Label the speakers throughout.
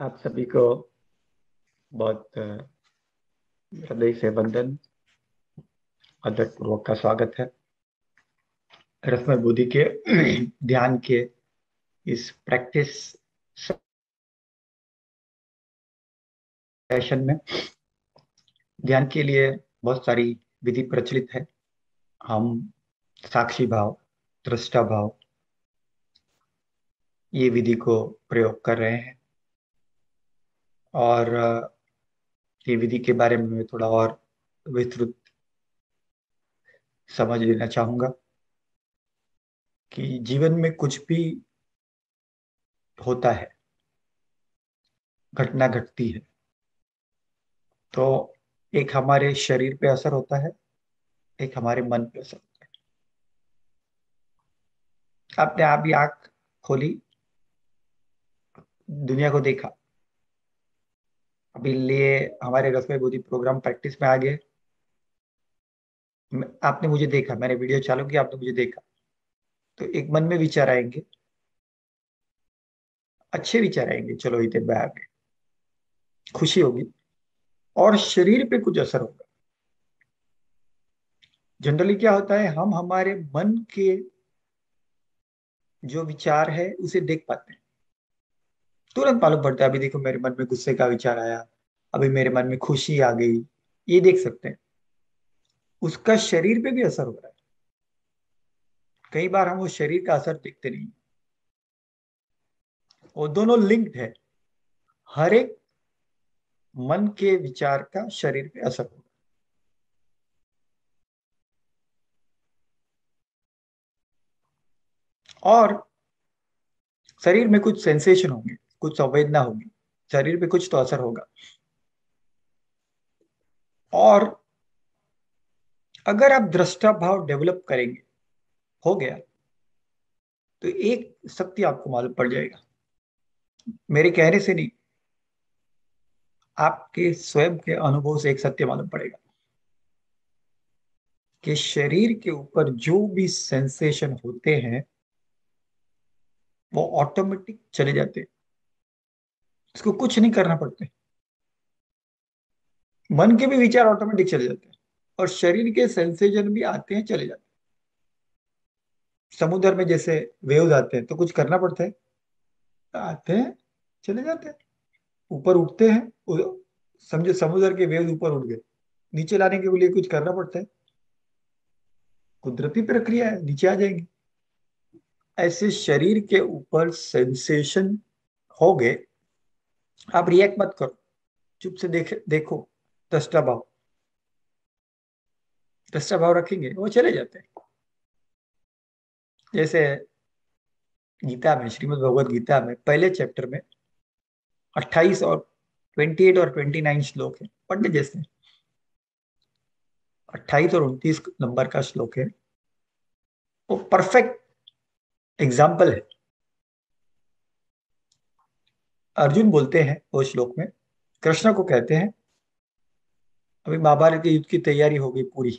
Speaker 1: आप सभी को बहुत हृदय से वंदन, आदरपूर्वक का स्वागत है। रसमय बुद्धि के ध्यान के इस प्रैक्टिस सेशन में ध्यान के लिए बहुत सारी विधि प्रचलित है। हम साक्षी भाव, दृष्टा भाव, ये विधि को प्रयोग कर रहे हैं और ये विधि के बारे में मैं थोड़ा और विस्तृत समझ लेना चाहूंगा कि जीवन में कुछ भी होता है, घटना घटती है, तो एक हमारे शरीर पे असर होता है, एक हमारे मन पे असर होता है। आपने आप ही आंख खोली, दुनिया को देखा, अभी लिए हमारे रसमय बुद्धि प्रोग्राम प्रैक्टिस में आ गए। आपने मुझे देखा, मैंने वीडियो चालू किया, आपने मुझे देखा, तो एक मन में विचार आएंगे, अच्छे विचार आएंगे, चलो इतने आ गए, खुशी होगी और शरीर पे कुछ असर होगा। जनरली क्या होता है, हम हमारे मन के जो विचार है उसे देख पाते हैं, तुरंत मालूम पड़ता है। अभी देखो, मेरे मन में गुस्से का विचार आया, अभी मेरे मन में खुशी आ गई, ये देख सकते हैं। उसका शरीर पे भी असर हो रहा है। कई बार हम उस शरीर का असर देखते नहीं, वो दोनों लिंक्ड है। हर एक मन के विचार का शरीर पे असर होगा। और शरीर में कुछ सेंसेशन होंगे, कुछ संवेदना होगी, शरीर पे कुछ तो असर होगा। और अगर आप दृष्टा भाव डेवलप करेंगे, हो गया, तो एक शक्ति आपको मालूम पड़ जाएगा। मेरे कहने से नहीं, आपके स्वयं के अनुभव से एक सत्य मालूम पड़ेगा कि शरीर के ऊपर जो भी सेंसेशन होते हैं वो ऑटोमेटिक चले जाते हैं, इसको कुछ नहीं करना पड़ता। मन के भी विचार ऑटोमेटिक चले जाते हैं और शरीर के सेंसेशन भी आते हैं, चले जाते हैं। समुद्र में जैसे वेव्स आते हैं तो कुछ करना पड़ता है, आते हैं, चले जाते हैं, ऊपर उठते हैं। समझो समुद्र के वेव्स ऊपर उठ गए, नीचे लाने के लिए कुछ करना पड़ता है, कुदरती प्रक्रिया है, नीचे आ जाएंगे। ऐसे शरीर के ऊपर सेंसेशन हो गए, आप रिएक्ट मत करो, चुप से देखो। दृष्टा भाव, दृष्टा भाव रखेंगे, वो चले जाते हैं। जैसे गीता में, श्रीमद् भगवत गीता में पहले चैप्टर में 28 और 28 और 29 श्लोक है, पढ़ने जैसे। 28 और 29 नंबर का श्लोक है, वो परफेक्ट एग्जाम्पल है। अर्जुन बोलते हैं वो श्लोक में, कृष्ण को कहते हैं, अभी महाभारत के युद्ध की तैयारी हो गई पूरी,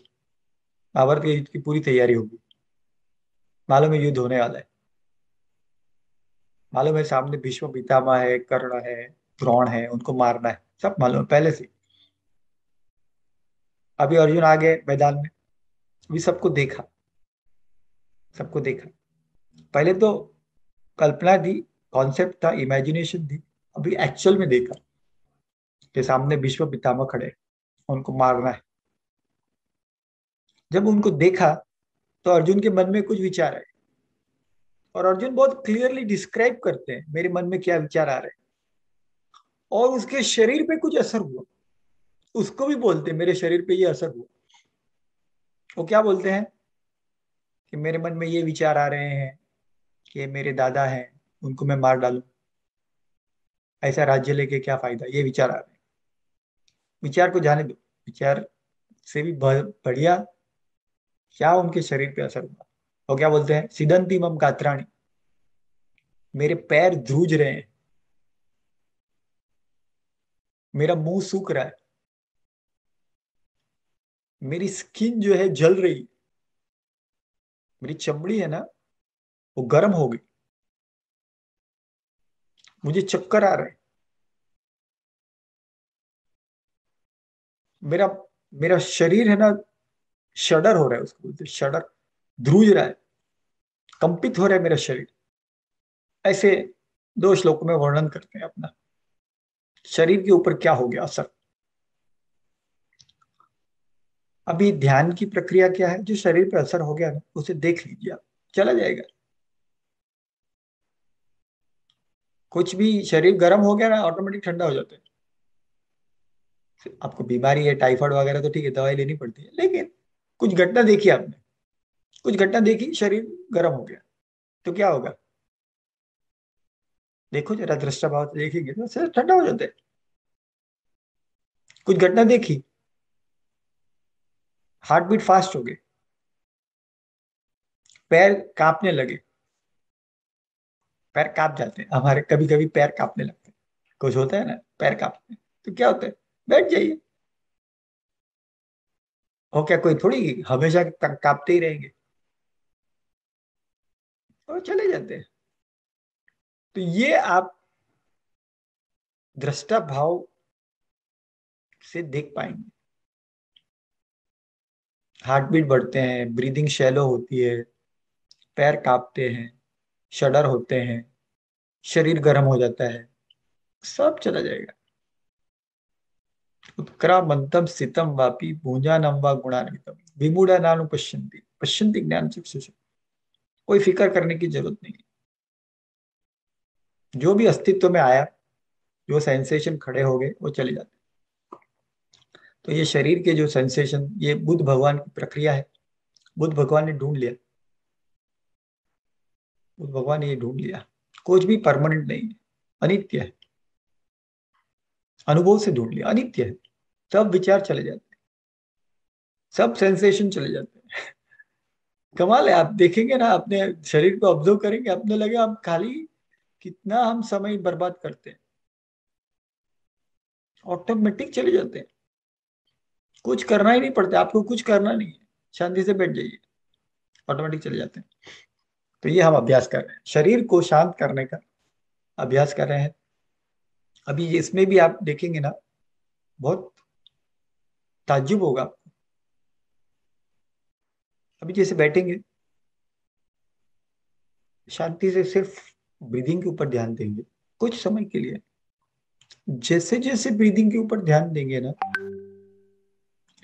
Speaker 1: महाभारत के युद्ध की पूरी तैयारी होगी, मालूम है युद्ध होने वाला है, मालूम है सामने भीष्म पितामह है, कर्ण है, द्रोण है, उनको मारना है, सब मालूम है पहले से। अभी अर्जुन आ गए मैदान में, अभी सबको देखा, सबको देखा। पहले तो कल्पना थी, कॉन्सेप्ट था, इमेजिनेशन थी। अभी एक्चुअल में देखा कि सामने भीष्म पितामह खड़े हैं, उनको मारना है। जब उनको देखा तो अर्जुन के मन में कुछ विचार आए, और अर्जुन बहुत क्लियरली डिस्क्राइब करते हैं मेरे मन में क्या विचार आ रहे हैं, और उसके शरीर पे कुछ असर हुआ। उसको भी बोलते हैं मेरे शरीर पे ये असर हुआ। वो क्या बोलते हैं कि मेरे मन में ये विचार आ रहे हैं कि मेरे दादा हैं, उनको मैं मार डालूं, ऐसा राज्य लेके क्या फायदा, ये विचार आ रहे हैं। विचार को जाने दो, विचार से भी बढ़िया क्या उनके शरीर पे असर हुआ। वो क्या बोलते हैं, सिदंती मम गात्राणी, मेरे पैर ध्रुज रहे हैं, मेरा मुंह सूख रहा है, मेरी स्किन जो है जल रही है, मेरी चमड़ी है ना वो गर्म हो गई, मुझे चक्कर आ रहा है, मेरा मेरा शरीर है ना, शडर हो रहा है, उसको बोलते हैं शडर, ध्रुज रहा है, कंपित हो रहा है मेरा शरीर। ऐसे दो श्लोकों में वर्णन करते हैं अपना शरीर के ऊपर क्या हो गया असर। अभी ध्यान की प्रक्रिया क्या है, जो शरीर पे असर हो गया ना उसे देख लीजिए आप, चला जाएगा। कुछ भी शरीर गर्म हो गया ना ऑटोमेटिक ठंडा हो जाता है। आपको बीमारी है टाइफाइड वगैरह तो ठीक है, दवाई लेनी पड़ती है, लेकिन कुछ घटना देखी आपने, कुछ घटना देखी, शरीर गर्म हो गया तो क्या होगा? देखो जरा दृष्टा भाव से देखेंगे तो शरीर ठंडा हो जाता है। कुछ घटना देखी, हार्ट बीट फास्ट हो गई, पैर कांपने लगे, पैर कांप जाते हैं हमारे, कभी कभी पैर कांपने लगते हैं, कुछ होता है ना पैर कांपते हैं, तो क्या होता है? बैठ जाइए। और क्या कोई थोड़ी हमेशा कांपते ही रहेंगे, और चले जाते हैं। तो ये आप दृष्टा भाव से देख पाएंगे। हार्ट बीट बढ़ते हैं, ब्रीदिंग शैलो होती है, पैर कांपते हैं, शडर होते हैं, शरीर गर्म हो जाता है, सब चला जाएगा। उत्क्रामंतम स्थितम वापि भुजानम वा गुणान्वितम विमूढ़ा नानु पश्यन्ति पश्यन्ति ज्ञान चक्षुषा। कोई फिक्र करने की जरूरत नहीं है। जो भी अस्तित्व में आया, जो सेंसेशन खड़े हो गए वो चले जाते। तो ये शरीर के जो सेंसेशन, ये बुद्ध भगवान की प्रक्रिया है। बुद्ध भगवान ने ढूंढ लिया, बुद्ध भगवान ने ये ढूंढ लिया, कुछ भी परमानेंट नहीं है, अनित्य है। अनुभव से ढूंढ लिया, अनित्य है। सब विचार चले जाते हैं, सब सेंसेशन चले जाते हैं। कमाल है, आप देखेंगे ना अपने शरीर को ऑब्जर्व करेंगे, अपने लगे हम खाली कितना हम समय बर्बाद करते हैं, ऑटोमेटिक चले जाते हैं। कुछ करना ही नहीं पड़ता, आपको कुछ करना नहीं है, शांति से बैठ जाइए, ऑटोमेटिक चले जाते हैं। तो ये हम अभ्यास कर रहे हैं, शरीर को शांत करने का अभ्यास कर रहे हैं। अभी इसमें भी आप देखेंगे ना, बहुत ताज्जुब होगा। अभी जैसे बैठेंगे, शांति से सिर्फ ब्रीदिंग के ऊपर ध्यान देंगे कुछ समय के लिए। जैसे जैसे ब्रीदिंग के ऊपर ध्यान देंगे ना,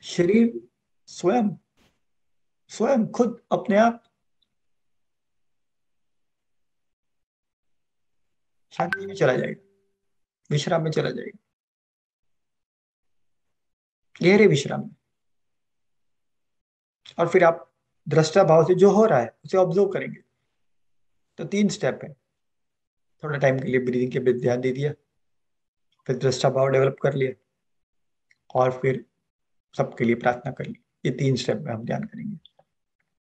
Speaker 1: शरीर स्वयं स्वयं खुद अपने आप शांति में चला जाएगा, विश्राम में चला जाएगा, गहरे विश्राम में। और फिर आप दृष्टा भाव से जो हो रहा है उसे ऑब्जर्व करेंगे। तो तीन स्टेप है। थोड़ा टाइम के लिए ब्रीदिंग के पे ध्यान दे दिया, फिर दृष्टा भाव डेवलप कर लिया, और फिर सबके लिए प्रार्थना कर ली। ये तीन स्टेप में हम ध्यान करेंगे।